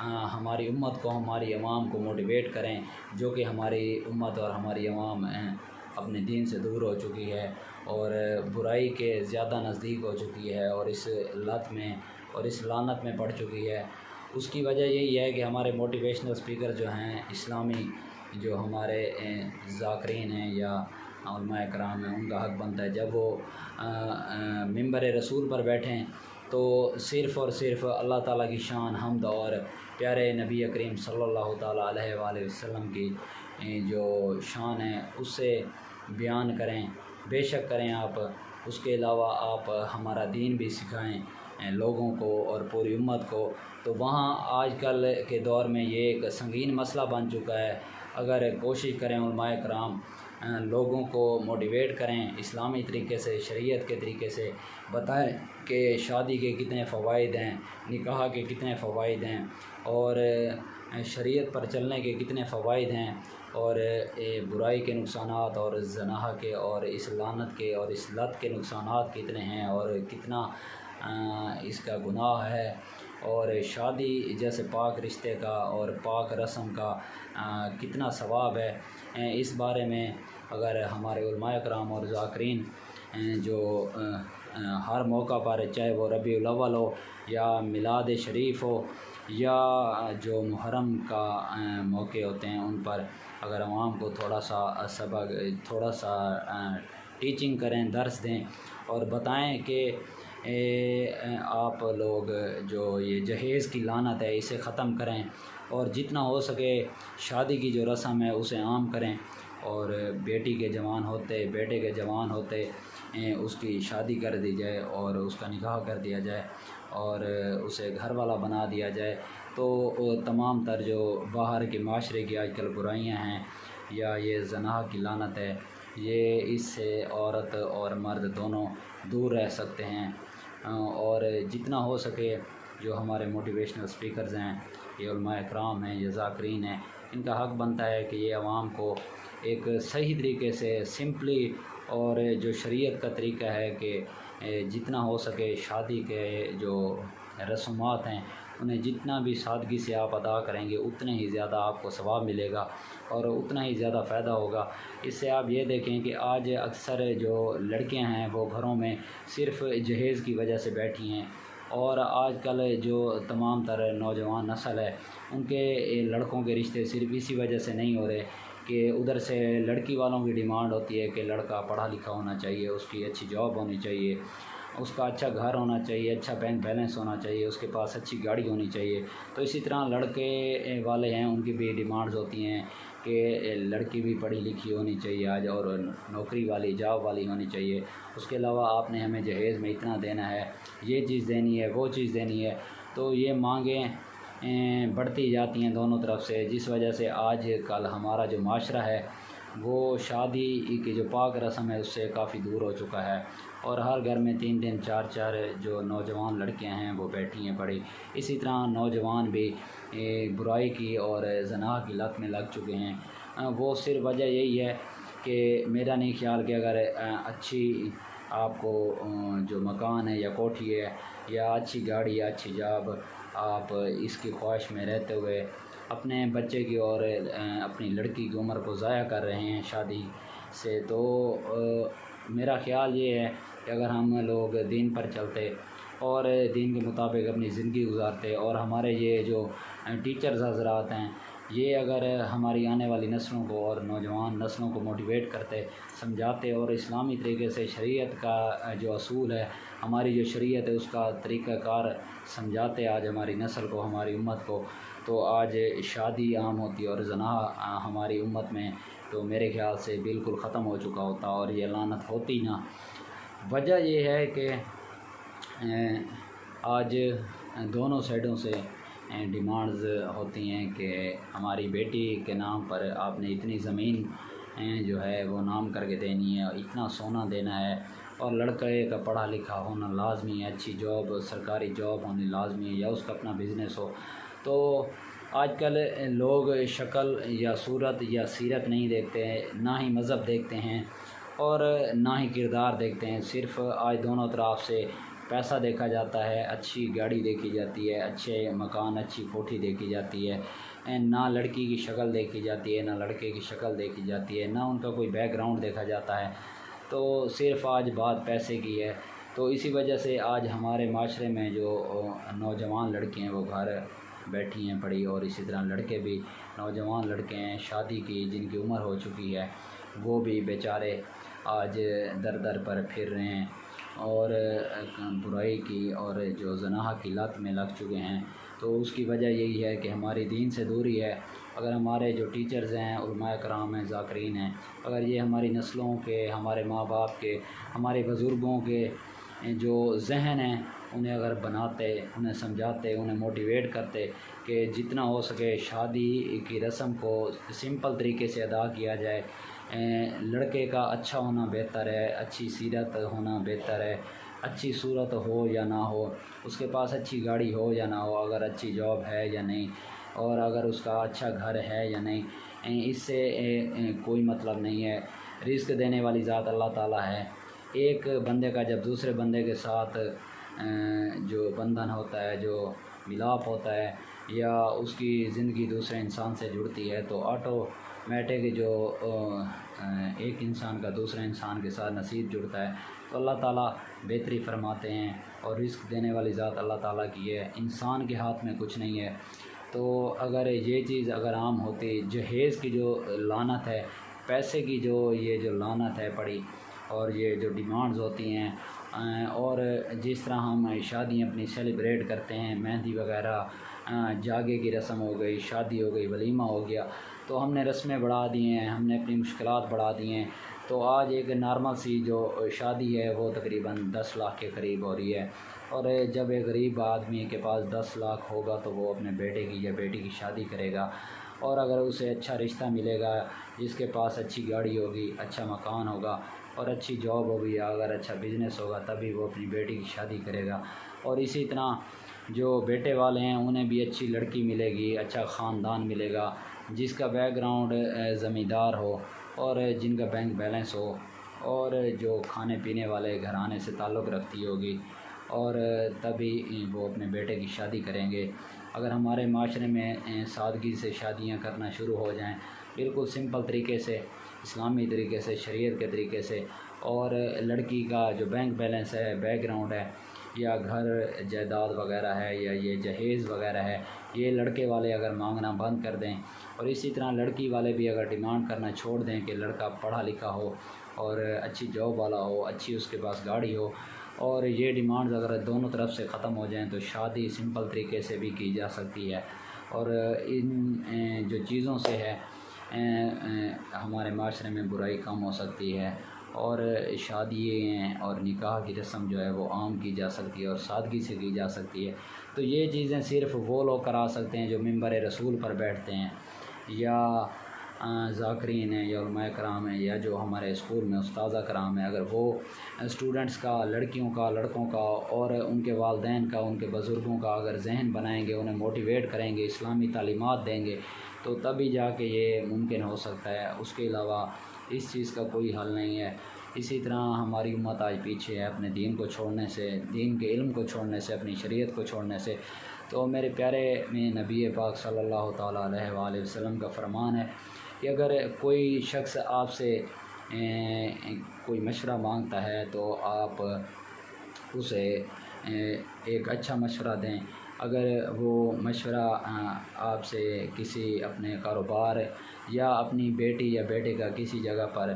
ہماری امت کو، ہماری عوام کو موٹیویٹ کریں، جو کہ ہماری امت اور ہماری عوام اپنے دین سے دور ہو چکی ہے اور برائی کے زیادہ نزدیک ہو چکی ہے اور اس لت میں اور اس لعنت میں پڑ چکی ہے۔ اس کی وجہ یہی ہے کہ ہمارے موٹیویشنل اسپیکر جو ہیں اسلامی، جو ہمارے ذاکرین ہیں یا علماء کرام ہیں، ان کا حق بنتا ہے جب وہ منبر رسول پر بیٹھیں تو صرف اور صرف اللہ تعالیٰ کی شان، حمد اور پیارے نبی کریم صلی اللہ تعالیٰ علیہ وآلہ وسلم کی جو شان ہے اس سے بیان کریں، بے شک کریں آپ۔ اس کے علاوہ آپ ہمارا دین بھی سکھائیں لوگوں کو اور پوری امت کو۔ تو وہاں آج کل کے دور میں یہ ایک سنگین مسئلہ بن چکا ہے۔ اگر کوشش کریں علماء کرام لوگوں کو موٹیویٹ کریں، اسلامی طریقے سے، شریعت کے طریقے سے بتائیں کہ شادی کے کتنے فوائد ہیں، نکاح کے کتنے فوائد ہیں اور شریعت پر چلنے کے کتنے فوائد ہیں اور برائی کے نقصانات اور زنا کے اور اس لعنت کے اور اس لت کے نقصانات کتنے ہیں اور کتنا اس کا گناہ ہے، اور شادی جیسے پاک رشتے کا اور پاک رسم کا کتنا ثواب ہے۔ اس بارے میں اگر ہمارے علماء کرام اور ذاکرین جو ہر موقع پر، چاہے وہ ربیع الاول ہو یا میلاد شریف ہو یا جو محرم کا موقع ہوتے ہیں، ان پر اگر عوام کو تھوڑا سا سبق، تھوڑا سا ٹیچنگ کریں، درس دیں اور بتائیں کہ آپ لوگ جو یہ جہیز کی لعنت ہے اسے ختم کریں اور جتنا ہو سکے شادی کی جو رسم ہے اسے عام کریں، اور بیٹی کے جوان ہوتے، بیٹے کے جوان ہوتے اس کی شادی کر دی جائے اور اس کا نکاح کر دیا جائے اور اسے گھر والا بنا دیا جائے۔ تو تمام تر جو باہر کے معاشرے کی آج کل برائیاں ہیں یا یہ زنا کی لعنت ہے، یہ اس سے عورت اور مرد دونوں دور رہ سکتے ہیں۔ اور جتنا ہو سکے جو ہمارے موٹیویشنل اسپیکرز ہیں، یہ علماء اکرام ہیں، یہ ذاکرین ہیں، ان کا حق بنتا ہے کہ یہ عوام کو ایک صحیح طریقے سے سمپلی، اور جو شریعت کا طریقہ ہے کہ جتنا ہو سکے شادی کے جو رسومات ہیں انہیں جتنا بھی سادگی سے آپ ادا کریں گے اتنے ہی زیادہ آپ کو ثواب ملے گا اور اتنا ہی زیادہ فائدہ ہوگا۔ اس سے آپ یہ دیکھیں کہ آج اکثر جو لڑکیاں ہیں وہ گھروں میں صرف جہیز کی وجہ سے بیٹھی ہیں، اور آج کل جو تمام تر نوجوان نسل ہے ان کے لڑکوں کے رشتے صرف اسی وجہ سے نہیں ہو رہے کہ ادھر سے لڑکی والوں کی ڈیمانڈ ہوتی ہے کہ لڑکا پڑھا لکھا ہونا چاہیے، اس کی اچھی جاب ہونی چاہیے، اس کا اچھا گھر ہونا چاہیے، اچھا بینک بیلنس ہونا چاہیے، اس کے پاس اچھی گاڑی ہونی چاہیے۔ تو اسی طرح لڑکے والے ہیں ان کی بھی ڈیمانڈز ہوتی ہیں کہ لڑکی بھی پڑھی لکھی ہونی چاہیے آج اور نوکری والی، جاب والی ہونی چاہیے۔ اس کے علاوہ آپ نے ہمیں جہیز میں اتنا دینا ہے، یہ چیز دینی ہے، وہ چیز دینی ہے۔ تو یہ مانگیں بڑھتی جاتی ہیں دونوں طرف سے، جس وجہ سے آج کل ہمارا جو معاشرہ ہے وہ شادی کی جو پاک رسم ہے اس سے کافی دور ہو چکا ہے، اور ہر گھر میں 3 4 جو نوجوان لڑکیاں ہیں وہ بیٹھی ہیں پڑھی۔ اسی طرح نوجوان بھی برائی کی اور زنا کی لت میں لگ چکے ہیں۔ وہ صرف وجہ یہی ہے کہ میرا نہیں خیال کہ اگر اچھی آپ کو جو مکان ہے یا کوٹھی ہے یا اچھی گاڑی یا اچھی جاب، آپ اس کی خواہش میں رہتے ہوئے اپنے بچے کی اور اپنی لڑکی کی عمر کو ضائع کر رہے ہیں شادی سے، تو میرا خیال یہ ہے کہ اگر ہم لوگ دین پر چلتے اور دین کے مطابق اپنی زندگی گزارتے، اور ہمارے یہ جو ٹیچرز حضرات ہیں یہ اگر ہماری آنے والی نسلوں کو اور نوجوان نسلوں کو موٹیویٹ کرتے، سمجھاتے اور اسلامی طریقے سے شریعت کا جو اصول ہے، ہماری جو شریعت ہے اس کا طریقہ کار سمجھاتے آج ہماری نسل کو، ہماری امت کو، تو آج شادی عام ہوتی اور زنا ہماری امت میں تو میرے خیال سے بالکل ختم ہو چکا ہوتا اور یہ لعنت ہوتی نہ۔ وجہ یہ ہے کہ آج دونوں سائڈوں سے ڈیمانڈز ہوتی ہیں کہ ہماری بیٹی کے نام پر آپ نے اتنی زمین جو ہے وہ نام کر کے دینی ہے، اتنا سونا دینا ہے، اور لڑکے کا پڑھا لکھا ہونا لازمی ہے، اچھی جاب، سرکاری جاب ہونی لازمی ہے، یا اس کا اپنا بزنس ہو۔ تو آج کل لوگ شکل یا صورت یا سیرت نہیں دیکھتے ہیں، نہ ہی مذہب دیکھتے ہیں اور نہ ہی کردار دیکھتے ہیں، صرف آج دونوں طرف سے پیسہ دیکھا جاتا ہے، اچھی گاڑی دیکھی جاتی ہے، اچھے مکان، اچھی کوٹھی دیکھی جاتی ہے، نہ لڑکی کی شکل دیکھی جاتی ہے، نہ لڑکے کی شکل دیکھی جاتی ہے، نہ ان کا کوئی بیک گراؤنڈ دیکھا جاتا ہے، تو صرف آج بات پیسے کی ہے۔ تو اسی وجہ سے آج ہمارے معاشرے میں جو نوجوان لڑکے ہیں وہ گھر بیٹھی ہیں پڑھی، اور اسی طرح لڑکے بھی، نوجوان لڑکے ہیں شادی کی جن کی عمر ہو چکی ہے، وہ بھی بیچارے آج در در پر پھر رہے ہیں اور برائی کی اور جو زنا کی لت میں لگ چکے ہیں۔ تو اس کی وجہ یہی ہے کہ ہماری دین سے دوری ہے۔ اگر ہمارے جو ٹیچرز ہیں، علماء کرام ہیں، ذاکرین ہیں، اگر یہ ہماری نسلوں کے، ہمارے ماں باپ کے، ہمارے بزرگوں کے جو ذہن ہیں انہیں اگر بناتے، انہیں سمجھاتے، انہیں موٹیویٹ کرتے کہ جتنا ہو سکے شادی کی رسم کو سمپل طریقے سے ادا کیا جائے، لڑکے کا اچھا ہونا بہتر ہے، اچھی سیرت ہونا بہتر ہے، اچھی صورت ہو یا نہ ہو، اس کے پاس اچھی گاڑی ہو یا نہ ہو، اگر اچھی جاب ہے یا نہیں، اور اگر اس کا اچھا گھر ہے یا نہیں، اس سے کوئی مطلب نہیں ہے۔ رزق دینے والی ذات اللہ تعالیٰ ہے۔ ایک بندے کا جب دوسرے بندے کے ساتھ جو بندھن ہوتا ہے، جو ملاپ ہوتا ہے، یا اس کی زندگی دوسرے انسان سے جڑتی ہے، تو آٹومیٹک جو ایک انسان کا دوسرے انسان کے ساتھ نصیب جڑتا ہے، تو اللہ تعالیٰ بہتری فرماتے ہیں، اور رزق دینے والی ذات اللہ تعالیٰ کی ہے، انسان کے ہاتھ میں کچھ نہیں ہے۔ تو اگر یہ چیز اگر عام ہوتی، جہیز کی جو لعنت ہے، پیسے کی جو یہ جو لعنت ہے پڑی، اور یہ جو ڈیمانڈز ہوتی ہیں، اور جس طرح ہم شادیاں اپنی سیلیبریٹ کرتے ہیں، مہندی وغیرہ، جاگے کی رسم ہو گئی، شادی ہو گئی، ولیمہ ہو گیا، تو ہم نے رسمیں بڑھا دی ہیں، ہم نے اپنی مشکلات بڑھا دی ہیں۔ تو آج ایک نارمل سی جو شادی ہے وہ تقریباً 10 لاکھ کے قریب ہو رہی ہے، اور جب ایک غریب آدمی کے پاس 10 لاکھ ہوگا تو وہ اپنے بیٹے کی یا بیٹی کی شادی کرے گا، اور اگر اسے اچھا رشتہ ملے گا، جس کے پاس اچھی گاڑی ہوگی، اچھا مکان ہوگا اور اچھی جاب ہوگی، یا اگر اچھا بزنس ہوگا، تبھی وہ اپنی بیٹی کی شادی کرے گا۔ اور اسی طرح جو بیٹے والے ہیں انہیں بھی اچھی لڑکی ملے گی، اچھا خاندان ملے گا، جس کا بیک گراؤنڈ زمیندار ہو، اور جن کا بینک بیلنس ہو، اور جو کھانے پینے والے گھرانے سے تعلق رکھتی ہوگی، اور تبھی وہ اپنے بیٹے کی شادی کریں گے۔ اگر ہمارے معاشرے میں سادگی سے شادیاں کرنا شروع ہو جائیں، بالکل سمپل طریقے سے، اسلامی طریقے سے، شریعت کے طریقے سے، اور لڑکی کا جو بینک بیلنس ہے، بیک گراؤنڈ ہے، یا گھر جائیداد وغیرہ ہے، یا یہ جہیز وغیرہ ہے، یہ لڑکے والے اگر مانگنا بند کر دیں، اور اسی طرح لڑکی والے بھی اگر ڈیمانڈ کرنا چھوڑ دیں کہ لڑکا پڑھا لکھا ہو اور اچھی جاب والا ہو، اچھی اس کے پاس گاڑی ہو، اور یہ ڈیمانڈز اگر دونوں طرف سے ختم ہو جائیں، تو شادی سمپل طریقے سے بھی کی جا سکتی ہے۔ اور ان جو چیزوں سے ہے ہمارے معاشرے میں برائی کم ہو سکتی ہے، اور شادی اور نکاح کی رسم جو ہے وہ عام کی جا سکتی ہے اور سادگی سے کی جا سکتی ہے۔ تو یہ چیزیں صرف وہ لوگ کرا سکتے ہیں جو ممبر رسول پر بیٹھتے ہیں، یا ذاکرین ہیں، یا علماء کرام ہیں، یا جو ہمارے اسکول میں استاذہ کرام ہیں۔ اگر وہ اسٹوڈنٹس کا، لڑکیوں کا، لڑکوں کا، اور ان کے والدین کا، ان کے بزرگوں کا اگر ذہن بنائیں گے، انہیں موٹیویٹ کریں گے، اسلامی تعلیمات دیں گے، تو تبھی جا کے یہ ممکن ہو سکتا ہے۔ اس کے علاوہ اس چیز کا کوئی حل نہیں ہے۔ اسی طرح ہماری امت آج پیچھے ہے اپنے دین کو چھوڑنے سے، دین کے علم کو چھوڑنے سے، اپنی شریعت کو چھوڑنے سے۔ تو میرے پیارے میں نبی پاک صلی اللہ تعالیٰ علیہ وآلہ وسلم کا فرمان ہے کہ اگر کوئی شخص آپ سے کوئی مشورہ مانگتا ہے تو آپ اسے ایک اچھا مشورہ دیں۔ اگر وہ مشورہ آپ سے کسی اپنے کاروبار یا اپنی بیٹی یا بیٹے کا کسی جگہ پر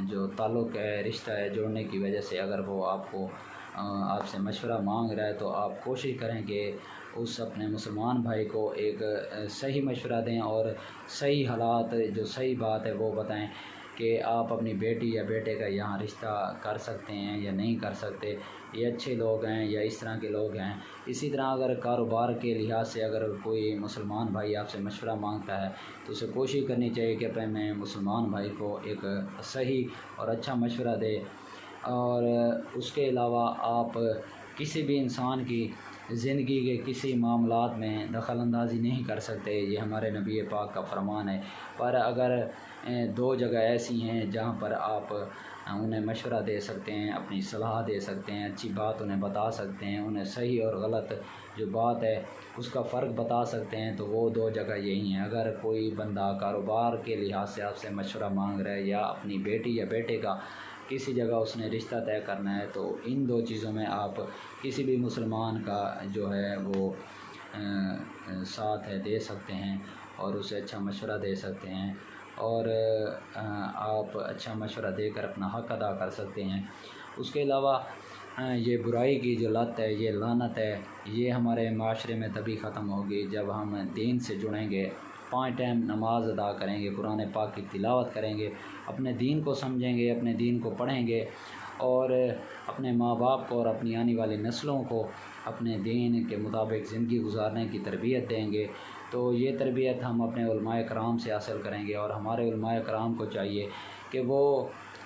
جو تعلق ہے، رشتہ ہے جوڑنے کی وجہ سے اگر وہ آپ سے مشورہ مانگ رہا ہے، تو آپ کوشش کریں کہ اس اپنے مسلمان بھائی کو ایک صحیح مشورہ دیں، اور صحیح حالات، جو صحیح بات ہے وہ بتائیں کہ آپ اپنی بیٹی یا بیٹے کا یہاں رشتہ کر سکتے ہیں یا نہیں کر سکتے، یہ اچھے لوگ ہیں یا اس طرح کے لوگ ہیں۔ اسی طرح اگر کاروبار کے لحاظ سے اگر کوئی مسلمان بھائی آپ سے مشورہ مانگتا ہے، تو اسے کوشش کرنی چاہیے کہ اپنے مسلمان بھائی کو ایک صحیح اور اچھا مشورہ دے۔ اور اس کے علاوہ آپ کسی بھی انسان کی زندگی کے کسی معاملات میں دخل اندازی نہیں کر سکتے، یہ ہمارے نبی پاک کا فرمان ہے۔ پر اگر دو جگہ ایسی ہیں جہاں پر آپ انہیں مشورہ دے سکتے ہیں، اپنی صلاح دے سکتے ہیں، اچھی بات انہیں بتا سکتے ہیں، انہیں صحیح اور غلط جو بات ہے اس کا فرق بتا سکتے ہیں، تو وہ دو جگہ یہی ہیں۔ اگر کوئی بندہ کاروبار کے لحاظ سے آپ سے مشورہ مانگ رہا ہے یا اپنی بیٹی یا بیٹے کا کسی جگہ اس نے رشتہ طے کرنا ہے، تو ان دو چیزوں میں آپ کسی بھی مسلمان کا جو ہے وہ ساتھ ہے دے سکتے ہیں اور اسے اچھا مشورہ دے سکتے ہیں، اور آپ اچھا مشورہ دے کر اپنا حق ادا کر سکتے ہیں۔ اس کے علاوہ یہ برائی کی جو لت ہے، یہ لعنت ہے، یہ ہمارے معاشرے میں تبھی ختم ہوگی جب ہم دین سے جڑیں گے، 5 ٹائم نماز ادا کریں گے، قرآن پاک کی تلاوت کریں گے، اپنے دین کو سمجھیں گے، اپنے دین کو پڑھیں گے، اور اپنے ماں باپ کو اور اپنی آنے والی نسلوں کو اپنے دین کے مطابق زندگی گزارنے کی تربیت دیں گے۔ تو یہ تربیت ہم اپنے علماء کرام سے حاصل کریں گے، اور ہمارے علماء کرام کو چاہیے کہ وہ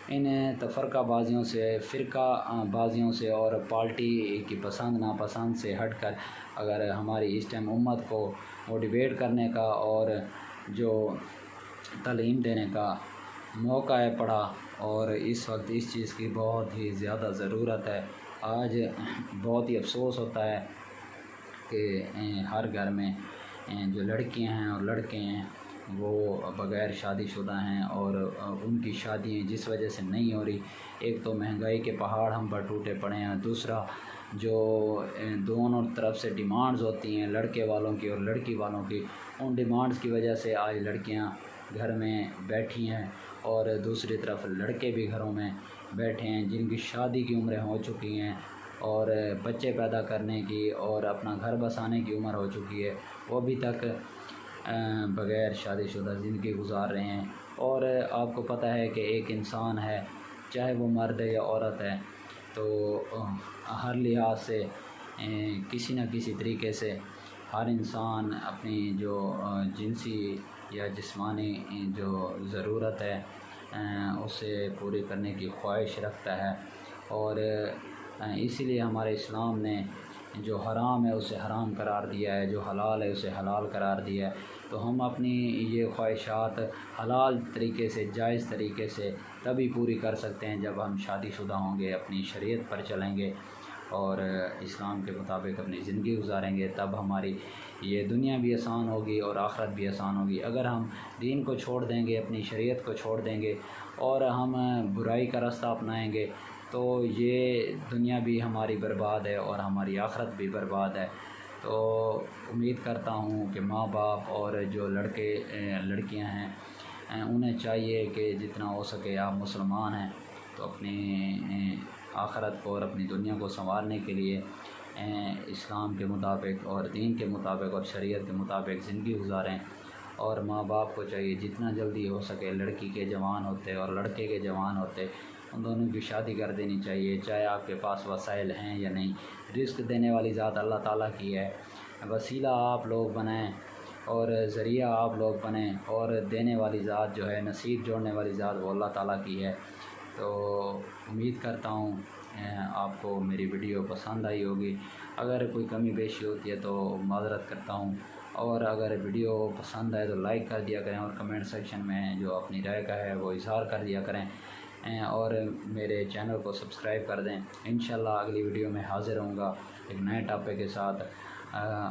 ان تفرقہ بازیوں سے، فرقہ بازیوں سے اور پارٹی کی پسند ناپسند سے ہٹ کر اگر ہماری اس ٹائم امت کو موٹیویٹ کرنے کا اور جو تعلیم دینے کا موقع ہے پڑا، اور اس وقت اس چیز کی بہت ہی زیادہ ضرورت ہے۔ آج بہت ہی افسوس ہوتا ہے کہ ہر گھر میں جو لڑکیاں ہیں اور لڑکے ہیں وہ بغیر شادی شدہ ہیں، اور ان کی شادیاں جس وجہ سے نہیں ہو رہی، ایک تو مہنگائی کے پہاڑ ہم پر ٹوٹے پڑے ہیں، دوسرا جو دونوں طرف سے ڈیمانڈز ہوتی ہیں لڑکے والوں کی اور لڑکی والوں کی، ان ڈیمانڈز کی وجہ سے آج لڑکیاں گھر میں بیٹھی ہیں، اور دوسری طرف لڑکے بھی گھروں میں بیٹھے ہیں جن کی شادی کی عمریں ہو چکی ہیں اور بچے پیدا کرنے کی اور اپنا گھر بسانے کی عمر ہو چکی ہے، وہ ابھی تک بغیر شادی شدہ زندگی گزار رہے ہیں۔ اور آپ کو پتہ ہے کہ ایک انسان ہے، چاہے وہ مرد ہے یا عورت ہے، تو ہر لحاظ سے کسی نہ کسی طریقے سے ہر انسان اپنی جو جنسی یا جسمانی جو ضرورت ہے اسے پوری کرنے کی خواہش رکھتا ہے، اور اسی لیے ہمارے اسلام نے جو حرام ہے اسے حرام قرار دیا ہے، جو حلال ہے اسے حلال قرار دیا ہے۔ تو ہم اپنی یہ خواہشات حلال طریقے سے، جائز طریقے سے تبھی پوری کر سکتے ہیں جب ہم شادی شدہ ہوں گے، اپنی شریعت پر چلیں گے اور اسلام کے مطابق اپنی زندگی گزاریں گے، تب ہماری یہ دنیا بھی آسان ہوگی اور آخرت بھی آسان ہوگی۔ اگر ہم دین کو چھوڑ دیں گے، اپنی شریعت کو چھوڑ دیں گے اور ہم برائی کا راستہ اپنائیں گے، تو یہ دنیا بھی ہماری برباد ہے اور ہماری آخرت بھی برباد ہے۔ تو امید کرتا ہوں کہ ماں باپ اور جو لڑکے لڑکیاں ہیں انہیں چاہیے کہ جتنا ہو سکے، آپ مسلمان ہیں تو اپنی آخرت کو اور اپنی دنیا کو سنوارنے کے لیے اسلام کے مطابق اور دین کے مطابق اور شریعت کے مطابق زندگی گزاریں، اور ماں باپ کو چاہیے جتنا جلدی ہو سکے لڑکی کے جوان ہوتے اور لڑکے کے جوان ہوتے ان دونوں کی شادی کر دینی چاہیے، چاہے آپ کے پاس وسائل ہیں یا نہیں۔ رزق دینے والی ذات اللہ تعالیٰ کی ہے، وسیلہ آپ لوگ بنیں اور ذریعہ آپ لوگ بنیں، اور دینے والی ذات جو ہے، نصیب جوڑنے والی ذات وہ اللہ تعالیٰ کی ہے۔ تو امید کرتا ہوں آپ کو میری ویڈیو پسند آئی ہوگی، اگر کوئی کمی بیشی ہوتی ہے تو معذرت کرتا ہوں، اور اگر ویڈیو پسند آئے تو لائک کر دیا کریں، اور کمنٹ سیکشن میں جو اپنی رائے کا ہے وہ اظہار کر دیا کریں، اور میرے چینل کو سبسکرائب کر دیں۔ انشاءاللہ اگلی ویڈیو میں حاضر ہوں گا ایک نئے ٹاپک کے ساتھ،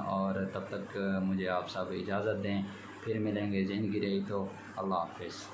اور تب تک مجھے آپ سب اجازت دیں، پھر ملیں گے، زندگی رہی تو اللہ حافظ۔